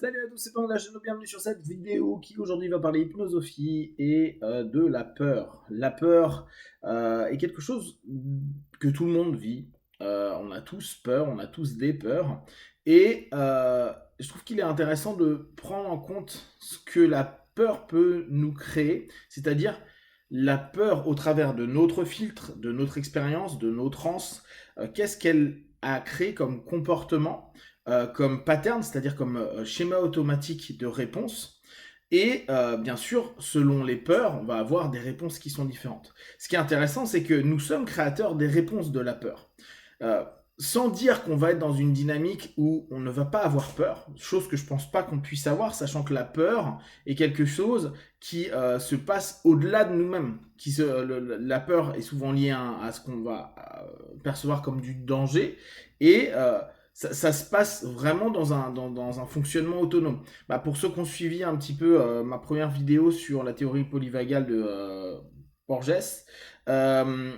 Salut à tous, c'est Panda, bienvenue sur cette vidéo qui aujourd'hui va parler hypnosophie et de la peur. La peur est quelque chose que tout le monde vit. On a tous peur, on a tous des peurs. Et je trouve qu'il est intéressant de prendre en compte ce que la peur peut nous créer, c'est-à-dire la peur au travers de notre filtre, de notre expérience, de nos trans. Qu'est-ce qu'elle a créé comme comportement, comme pattern, c'est-à-dire comme schéma automatique de réponse. Et bien sûr, selon les peurs, on va avoir des réponses qui sont différentes. Ce qui est intéressant, c'est que nous sommes créateurs des réponses de la peur. Euh, Sans dire qu'on va être dans une dynamique où on ne va pas avoir peur, chose que je pense pas qu'on puisse avoir, sachant que la peur est quelque chose qui se passe au-delà de nous-mêmes. La peur est souvent liée à ce qu'on va percevoir comme du danger, et ça se passe vraiment dans un fonctionnement autonome. Bah, pour ceux qui ont suivi un petit peu ma première vidéo sur la théorie polyvagale de Borges, euh,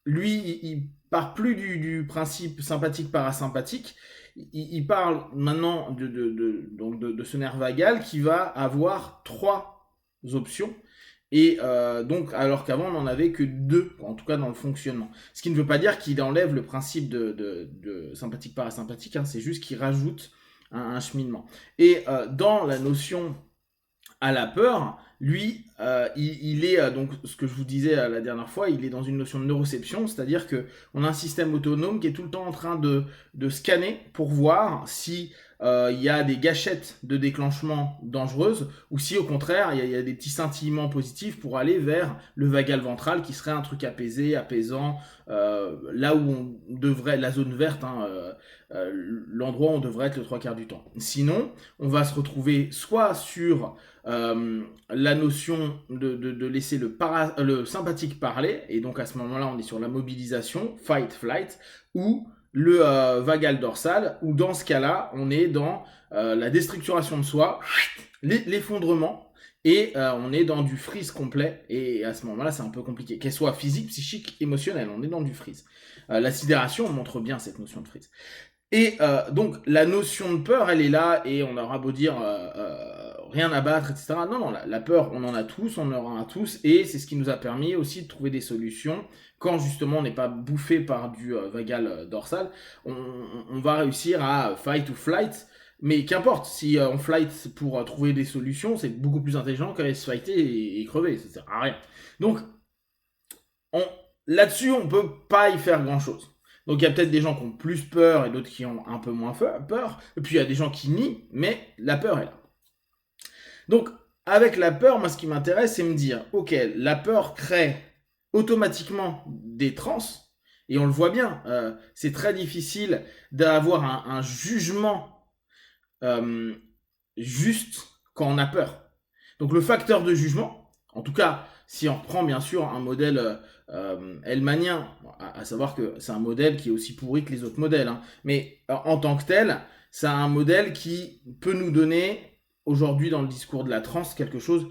lui, il part plus du principe sympathique-parasympathique. Il parle maintenant de ce nerf vagal qui va avoir trois options. Et donc, alors qu'avant, on n'en avait que deux, en tout cas dans le fonctionnement. Ce qui ne veut pas dire qu'il enlève le principe de sympathique-parasympathique, hein, c'est juste qu'il rajoute un cheminement. Et dans la notion à la peur, lui, il est donc ce que je vous disais la dernière fois, il est dans une notion de neuroception, c'est-à-dire que on a un système autonome qui est tout le temps en train de scanner pour voir si il y a des gâchettes de déclenchement dangereuses ou si au contraire il y a des petits scintillements positifs pour aller vers le vagal ventral qui serait un truc apaisé, apaisant, là où on devrait, la zone verte, hein, l'endroit où on devrait être le trois quarts du temps. Sinon, on va se retrouver soit sur la notion de laisser le sympathique parler, et donc à ce moment-là, on est sur la mobilisation, fight, flight, ou le vagal dorsal, où dans ce cas-là, on est dans la déstructuration de soi, l'effondrement, et on est dans du freeze complet, et à ce moment-là, c'est un peu compliqué. Qu'elle soit physique, psychique, émotionnelle, on est dans du freeze. La sidération montre bien cette notion de freeze. Et donc la notion de peur, elle est là, et on aura beau dire rien à battre, etc. Non, non, la peur, on en a tous, on en aura tous, et c'est ce qui nous a permis aussi de trouver des solutions. Quand justement on n'est pas bouffé par du vagal dorsal, on va réussir à fight ou flight. Mais qu'importe, si on flight pour trouver des solutions, c'est beaucoup plus intelligent qu'aller se fighter et crever, ça sert à rien. Donc on, là-dessus, on peut pas y faire grand-chose. Donc il y a peut-être des gens qui ont plus peur et d'autres qui ont un peu moins peur. Et puis il y a des gens qui nient, mais la peur est là. Donc avec la peur, moi ce qui m'intéresse, c'est me dire, ok, la peur crée automatiquement des trans, et on le voit bien, c'est très difficile d'avoir un jugement euh, juste quand on a peur. Donc le facteur de jugement, en tout cas, si on reprend bien sûr un modèle Hellmanien, à savoir que c'est un modèle qui est aussi pourri que les autres modèles, hein, mais en tant que tel, c'est un modèle qui peut nous donner aujourd'hui dans le discours de la trans quelque chose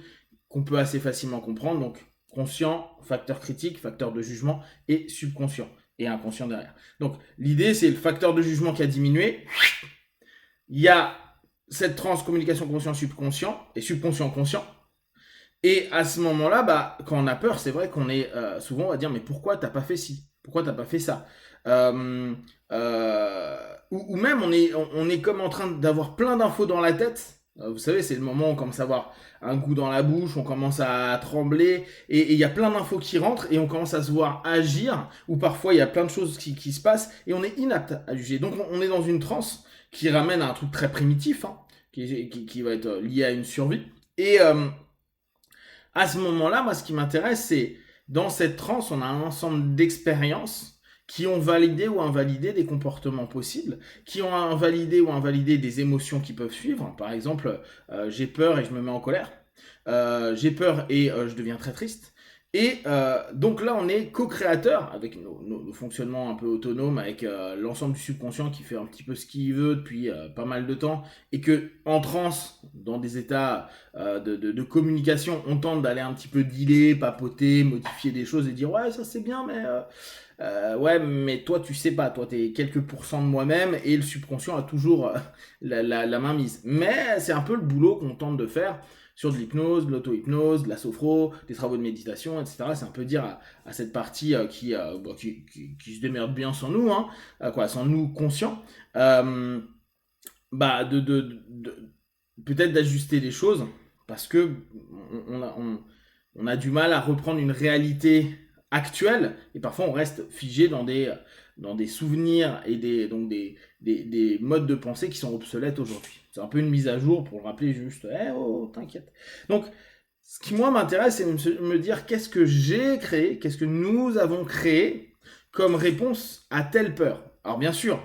qu'on peut assez facilement comprendre. Donc conscient, facteur critique, facteur de jugement et subconscient et inconscient derrière. Donc l'idée c'est le facteur de jugement qui a diminué. Il y a cette transcommunication conscient-subconscient et subconscient-conscient. Et à ce moment-là, bah, quand on a peur, c'est vrai qu'on est souvent, on va dire, mais pourquoi t'as pas fait ci? Pourquoi t'as pas fait ça? euh, ou même on est comme en train d'avoir plein d'infos dans la tête. Vous savez, c'est le moment où on commence à avoir un goût dans la bouche, on commence à trembler, et il y a plein d'infos qui rentrent, et on commence à se voir agir, ou parfois il y a plein de choses qui se passent, et on est inapte à juger. Donc on est dans une transe qui ramène à un truc très primitif, hein, qui va être lié à une survie. Et à ce moment-là, moi, ce qui m'intéresse, c'est dans cette transe, on a un ensemble d'expériences qui ont validé ou invalidé des comportements possibles, qui ont invalidé ou invalidé des émotions qui peuvent suivre. Par exemple, j'ai peur et je me mets en colère. J'ai peur et je deviens très triste. Et donc là, on est co-créateur avec nos fonctionnements un peu autonomes, avec l'ensemble du subconscient qui fait un petit peu ce qu'il veut depuis pas mal de temps, et que en transe, dans des états de communication, on tente d'aller un petit peu dealer, papoter, modifier des choses et dire ouais ça c'est bien, mais Ouais, mais toi, tu sais pas. Toi, t'es quelques pourcents de moi-même et le subconscient a toujours la main mise. Mais c'est un peu le boulot qu'on tente de faire sur de l'hypnose, de l'auto-hypnose, de la sophro, des travaux de méditation, etc. C'est un peu dire à cette partie qui se démerde bien sans nous, hein, sans nous conscients, euh, bah, peut-être d'ajuster les choses parce que on a du mal à reprendre une réalité actuelle et parfois on reste figé dans des souvenirs et des modes de pensée qui sont obsolètes aujourd'hui. C'est un peu une mise à jour pour le rappeler juste, eh oh, t'inquiète. Donc, ce qui moi m'intéresse, c'est de me dire qu'est-ce que j'ai créé, qu'est-ce que nous avons créé comme réponse à telle peur. Alors bien sûr,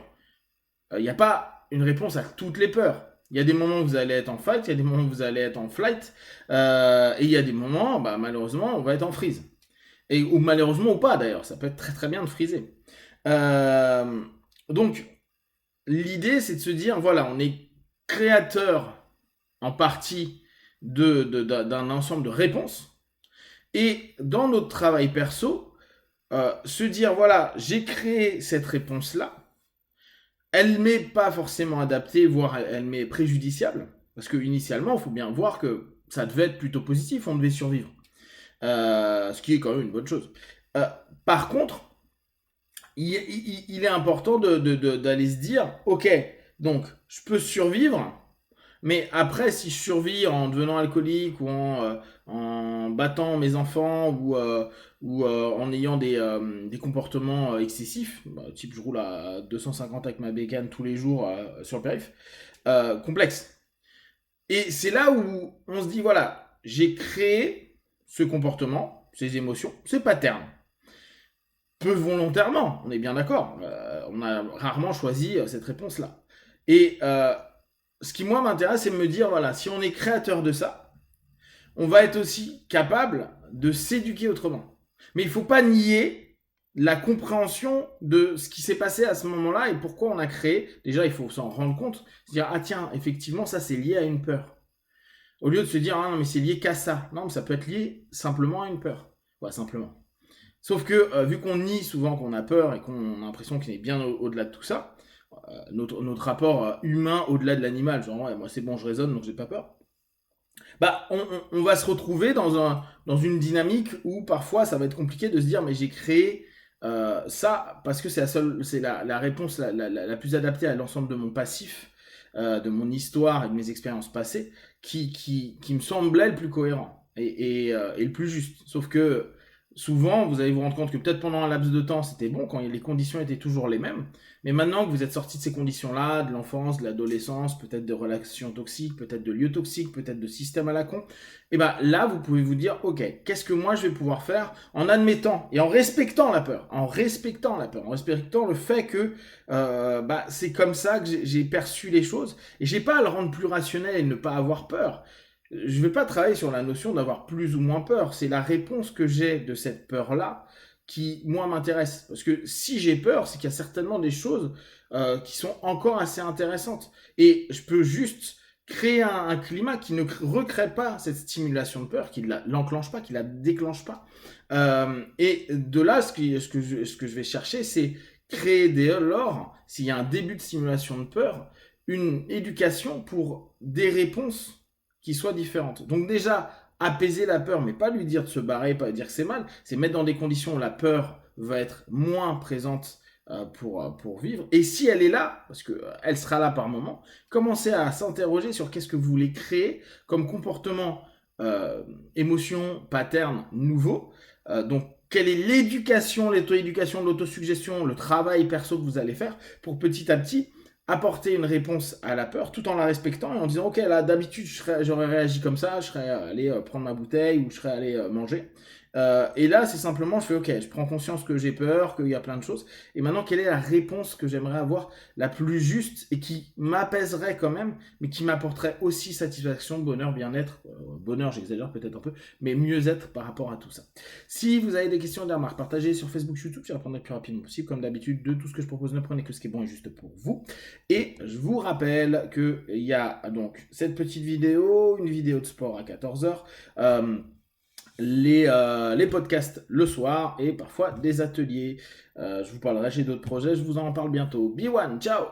il n'y a pas une réponse à toutes les peurs. Il y a des moments où vous allez être en fight, il y a des moments où vous allez être en flight, et il y a des moments, bah, malheureusement, on va être en freeze. Ou malheureusement ou pas d'ailleurs, ça peut être très très bien de freezer. Euh, donc, l'idée c'est de se dire, voilà, on est créateur en partie d'un ensemble de réponses, et dans notre travail perso, se dire, voilà, j'ai créé cette réponse-là, elle m'est pas forcément adaptée, voire elle m'est préjudiciable. Parce que initialement, il faut bien voir que ça devait être plutôt positif, on devait survivre. Ce qui est quand même une bonne chose. Euh, Par contre, il est important d'aller se dire, ok, donc je peux survivre, mais après, si je survis en devenant alcoolique ou en battant mes enfants ou en ayant des comportements excessifs, bah, type je roule à 250 avec ma bécane tous les jours sur le périph', complexe. Et c'est là où on se dit, voilà, j'ai créé ce comportement, ces émotions, ces patterns. Peu volontairement, on est bien d'accord. On a rarement choisi cette réponse-là. Et ce qui, moi, m'intéresse, c'est de me dire, voilà, si on est créateur de ça, on va être aussi capable de s'éduquer autrement. Mais il ne faut pas nier la compréhension de ce qui s'est passé à ce moment-là et pourquoi on a créé. Déjà, il faut s'en rendre compte. Se dire, ah tiens, effectivement, ça, c'est lié à une peur. Au lieu de se dire, ah non, mais c'est lié qu'à ça. Non, mais ça peut être lié simplement à une peur. Ouais, simplement. Sauf que, vu qu'on nie souvent qu'on a peur et qu'on a l'impression qu'il est bien au-delà de tout ça, notre rapport humain au-delà de l'animal, genre ouais, moi c'est bon, je raisonne donc j'ai pas peur, bah on va se retrouver dans une dynamique où parfois ça va être compliqué de se dire mais j'ai créé ça parce que c'est la réponse la plus adaptée à l'ensemble de mon passif, de mon histoire et de mes expériences passées, qui me semblait le plus cohérent et le plus juste. Sauf que souvent, vous allez vous rendre compte que peut-être pendant un laps de temps, c'était bon quand les conditions étaient toujours les mêmes. Mais maintenant que vous êtes sorti de ces conditions-là, de l'enfance, de l'adolescence, peut-être de relations toxiques, peut-être de lieux toxiques, peut-être de systèmes à la con, et ben là, vous pouvez vous dire, ok, qu'est-ce que moi je vais pouvoir faire en admettant et en respectant la peur, en respectant la peur, en respectant le fait que c'est comme ça que j'ai perçu les choses, et j'ai pas à le rendre plus rationnel et ne pas avoir peur. Je ne vais pas travailler sur la notion d'avoir plus ou moins peur. C'est la réponse que j'ai de cette peur-là qui, moi, m'intéresse. Parce que si j'ai peur, c'est qu'il y a certainement des choses qui sont encore assez intéressantes. Et je peux juste créer un climat qui ne recrée pas cette stimulation de peur, qui ne l'enclenche pas, qui ne la déclenche pas. Et de là, ce que je vais chercher, c'est créer dès lors, s'il y a un début de stimulation de peur, une éducation pour des réponses qui soient différentes. Donc déjà, apaiser la peur, mais pas lui dire de se barrer, pas lui dire que c'est mal, c'est mettre dans des conditions où la peur va être moins présente pour vivre. Et si elle est là, parce qu'elle sera là par moment, commencer à s'interroger sur qu'est-ce que vous voulez créer comme comportement, émotion, pattern nouveau. Donc, quelle est l'éducation, l'auto-éducation, l'autosuggestion, le travail perso que vous allez faire pour petit à petit apporter une réponse à la peur tout en la respectant et en disant ok là d'habitude j'aurais réagi comme ça, je serais allé prendre ma bouteille ou je serais allé manger, et là c'est simplement je fais ok, je prends conscience que j'ai peur, qu'il y a plein de choses et maintenant quelle est la réponse que j'aimerais avoir la plus juste et qui m'apaiserait quand même mais qui m'apporterait aussi satisfaction, bonheur, bien-être, bonheur j'exagère peut-être un peu mais mieux-être par rapport à tout ça. Si vous avez des questions, des remarques, partagez sur Facebook, YouTube, j'y répondrai le plus rapidement possible. Comme d'habitude, de tout ce que je propose, ne prenez que ce qui est bon et juste pour vous. Et je vous rappelle qu'il y a donc cette petite vidéo, une vidéo de sport à 14h. les podcasts le soir et parfois des ateliers. Je vous parlerai, j'ai d'autres projets, je vous en parle bientôt. B1, ciao!